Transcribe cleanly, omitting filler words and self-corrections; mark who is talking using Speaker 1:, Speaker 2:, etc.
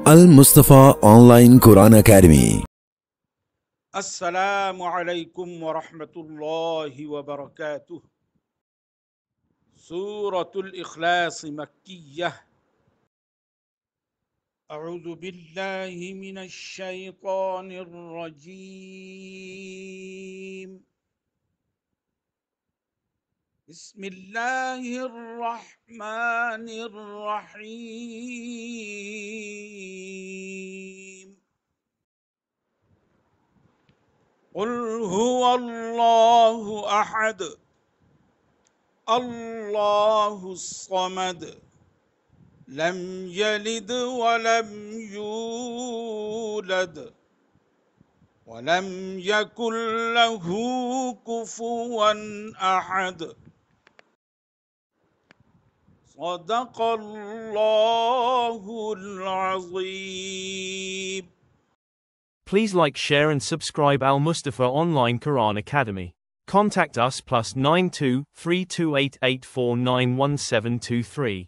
Speaker 1: المصطفى أونلاين قرآن أكاديمي.
Speaker 2: السلام عليكم ورحمة الله وبركاته. سورة الإخلاص مكية. أعوذ بالله من الشيطان الرجيم. بسم الله الرحمن الرحيم. قل هو الله أحد الله الصمد لم يلد ولم يولد ولم يكن له كفوا أحد. صدق الله العظيم.
Speaker 3: Please like, share and subscribe Al Mustafa Online Quran Academy. Contact us +92 3288491723.